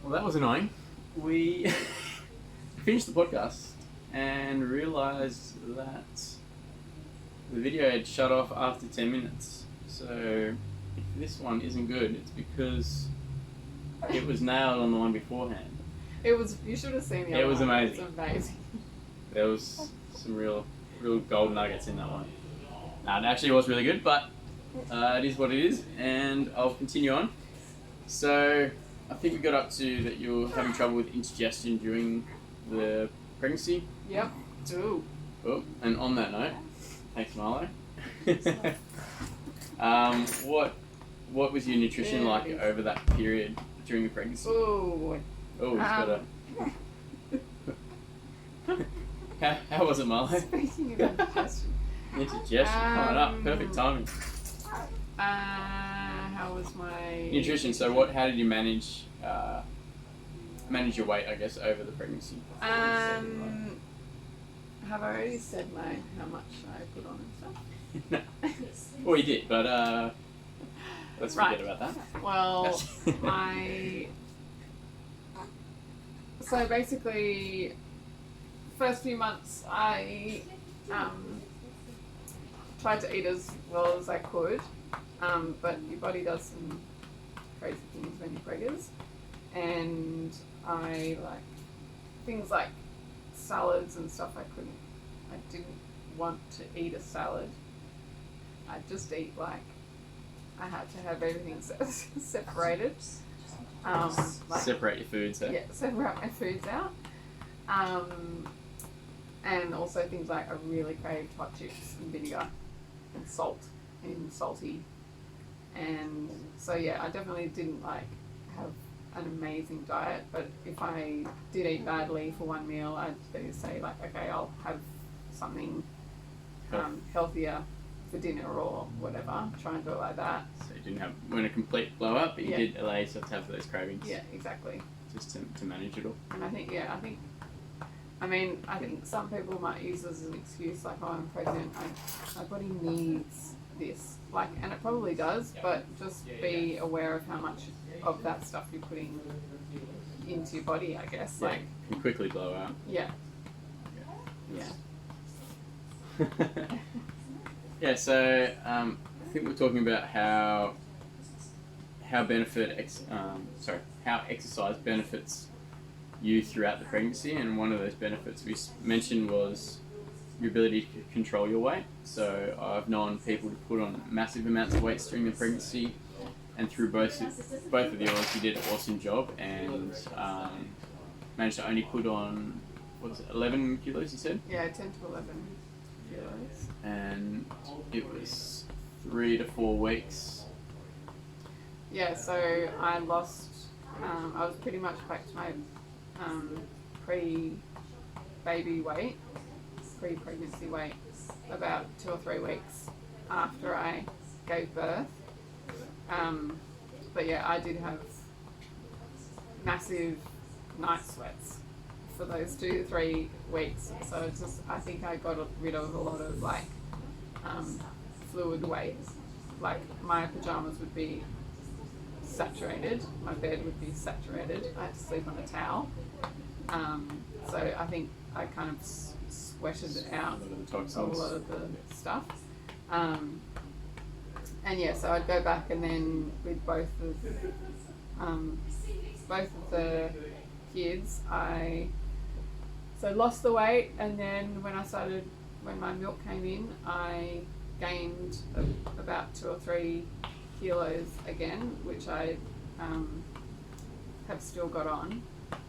Well, that was annoying. We finished the podcast and realised that the video had shut off after 10 minutes. So if this one isn't good, it's because it was nailed on the one beforehand. It was. You should have seen the other It was one. amazing. It was amazing. There was some real gold nuggets in that one. It actually was really good, but it is what it is, and I'll continue on. So I think we got up to that you're having trouble with indigestion during the pregnancy. Yep. Ooh. Oh, and on that note, thanks Marlo. What was your nutrition like over that period during the pregnancy? Ooh. Oh, it's got a... How was it, Marlo? Speaking of indigestion. Indigestion coming up, perfect timing. How was my Nutrition. So how did you manage your weight, I guess, over the pregnancy? Have I already said how much I put on and stuff? Well, you did, but let's forget Right. about that. Well, so basically, first few months I tried to eat as well as I could, but your body does some crazy things when you're preggers, and I like things like salads and stuff. I didn't want to eat a salad. I just eat I had to have everything separated. Separate your foods. Yeah, separate my foods out. And also things like I really craved hot chips and vinegar and salt and salty. And so yeah, I definitely didn't have an amazing diet, but if I did eat badly for one meal, I'd say okay, I'll have something healthier for dinner or whatever. Try and do it like that. So you didn't went a complete blow up, but you Yeah. did allow yourself to have those cravings. Yeah, exactly. Just to manage it all. And I think some people might use this as an excuse, oh, I'm pregnant, my body needs this. And it probably does, but just be aware of how much of that stuff you're putting into your body, I guess. Yeah, can quickly blow out. Yeah. Yeah, so I think we're talking about how exercise benefits you throughout the pregnancy, and one of those benefits we mentioned was your ability to control your weight. So I've known people to put on massive amounts of weights during the pregnancy, and through both of yours, you did an awesome job and managed to only put on 11 kilos. You said? Yeah, 10 to 11 kilos. And it was 3 to 4 weeks. Yeah, so I lost. I was pretty much back to my pre-baby weight, pre-pregnancy weight, about 2 or 3 weeks after I gave birth. But yeah, I did have massive night sweats for those 2 to 3 weeks. So it's just, I think I got rid of a lot of fluid weight. My pajamas would be saturated, my bed would be saturated. I had to sleep on a towel. So I think I kind of sweated out a lot of the stuff. And yeah, so I'd go back, and then with both of the kids, I lost the weight, and then when my milk came in, I gained about 2 or 3 kilos again, which I have still got on.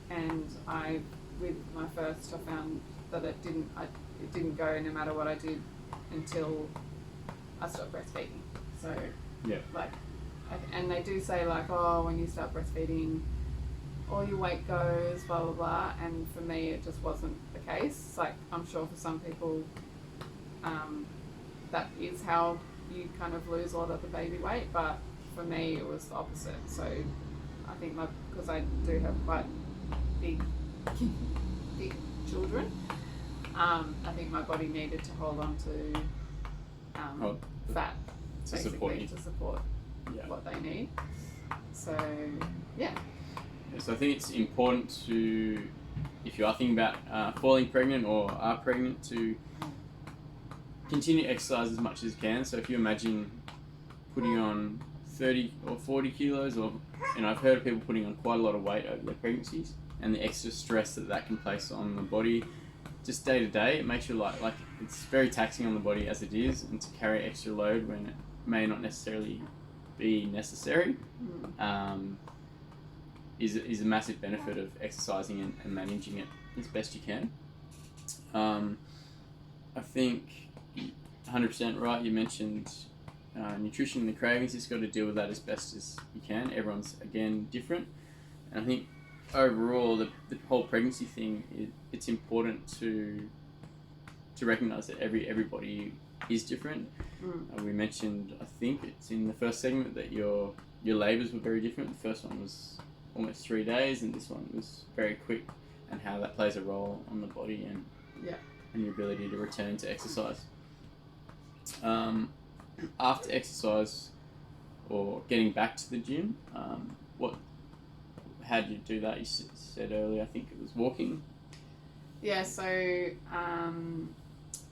And with my first, I found that it didn't go no matter what I did until I stopped breastfeeding. So yeah, and they do say oh, when you start breastfeeding, all your weight goes, blah blah blah. And for me, it just wasn't the case. I'm sure for some people, that is how you kind of lose a lot of the baby weight, but for me it was the opposite. So I think because I do have quite big children, I think my body needed to hold on to fat to support you. to support what they need. So yeah. So So I think it's important to, if you are thinking about falling pregnant or are pregnant, to continue to exercise as much as you can. So if you imagine putting on 30 or 40 kilos, or I've heard of people putting on quite a lot of weight over their pregnancies, and the extra stress that can place on the body, just day to day, it makes you like it's very taxing on the body as it is, and to carry extra load when it may not necessarily be necessary, is a massive benefit of exercising and managing it as best you can. I think 100% right. You mentioned nutrition and the cravings. Just got to deal with that as best as you can. Everyone's again different, and I think overall the whole pregnancy thing, it's important to recognise that everybody is different. We mentioned, I think it's in the first segment, that your labours were very different. The first one was almost 3 days, and this one was very quick, and how that plays a role on the body and your ability to return to exercise. After exercise or getting back to the gym, how did you do that? You said earlier, I think it was walking. Yeah, so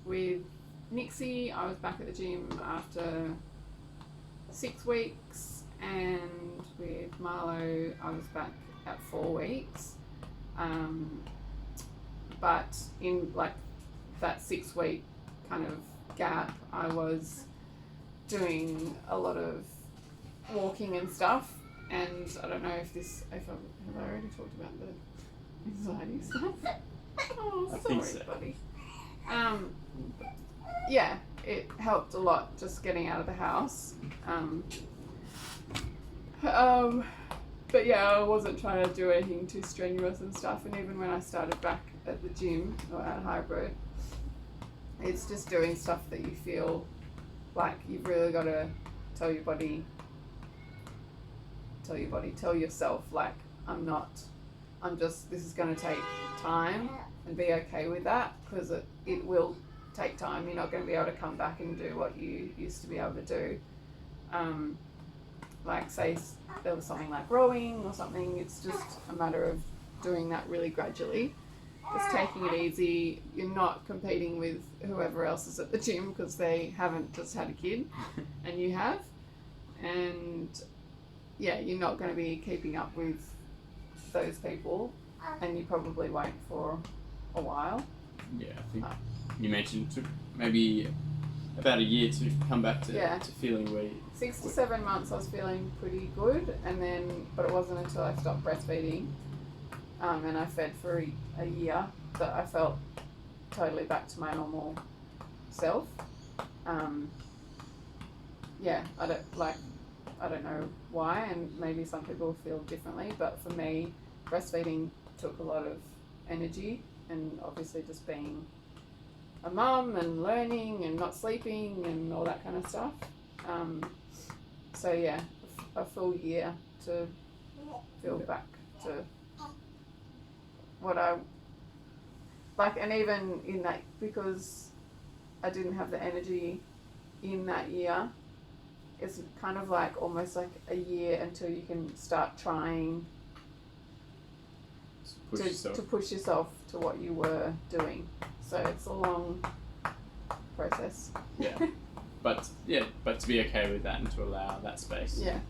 with Nixie, I was back at the gym after 6 weeks, and with Marlo, I was back at 4 weeks. But in like that 6 week kind of gap, I was doing a lot of walking and stuff. And I don't know if I already talked about the anxiety stuff. Oh, I sorry, think so. buddy. Yeah, it helped a lot just getting out of the house. But yeah, I wasn't trying to do anything too strenuous and stuff. And even when I started back at the gym or at Hybrid, it's just doing stuff that you feel like you've really got to tell yourself, like, this is going to take time, and be okay with that, because it will take time. You're not going to be able to come back and do what you used to be able to do. Like, say there was something like rowing or something, it's just a matter of doing that really gradually, just taking it easy. You're not competing with whoever else is at the gym, because they haven't just had a kid and you have, and yeah, you're not going to be keeping up with those people, and you probably won't for a while. Yeah, I think you mentioned it took maybe about a year to come back to feeling where 6 to 7 months I was feeling pretty good, but it wasn't until I stopped breastfeeding and I fed for a year that I felt totally back to my normal self. I don't know why, and maybe some people feel differently, but for me, breastfeeding took a lot of energy, and obviously just being a mum and learning and not sleeping and all that kind of stuff. So yeah, a full year to feel back to what I like, and even in that, because I didn't have the energy in that year, it's kind of like almost like a year until you can start trying to push yourself to what you were doing. So it's a long process. Yeah. But to be okay with that and to allow that space. Yeah.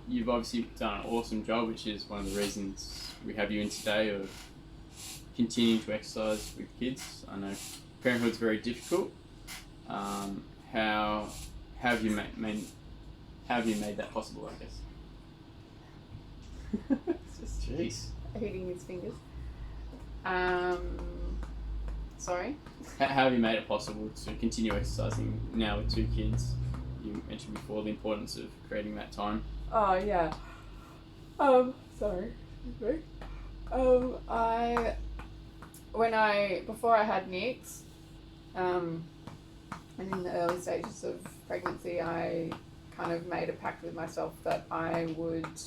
You've obviously done an awesome job, which is one of the reasons we have you in today, of continuing to exercise with kids. I know parenthood's very difficult. How have you made that possible, I guess? It's just Jeez. hitting his fingers. Sorry? How have you made it possible to continue exercising now with 2 kids? You mentioned before the importance of creating that time. Oh, yeah. Sorry. Before I had Nix, and in the early stages of pregnancy, I kind of made a pact with myself that I would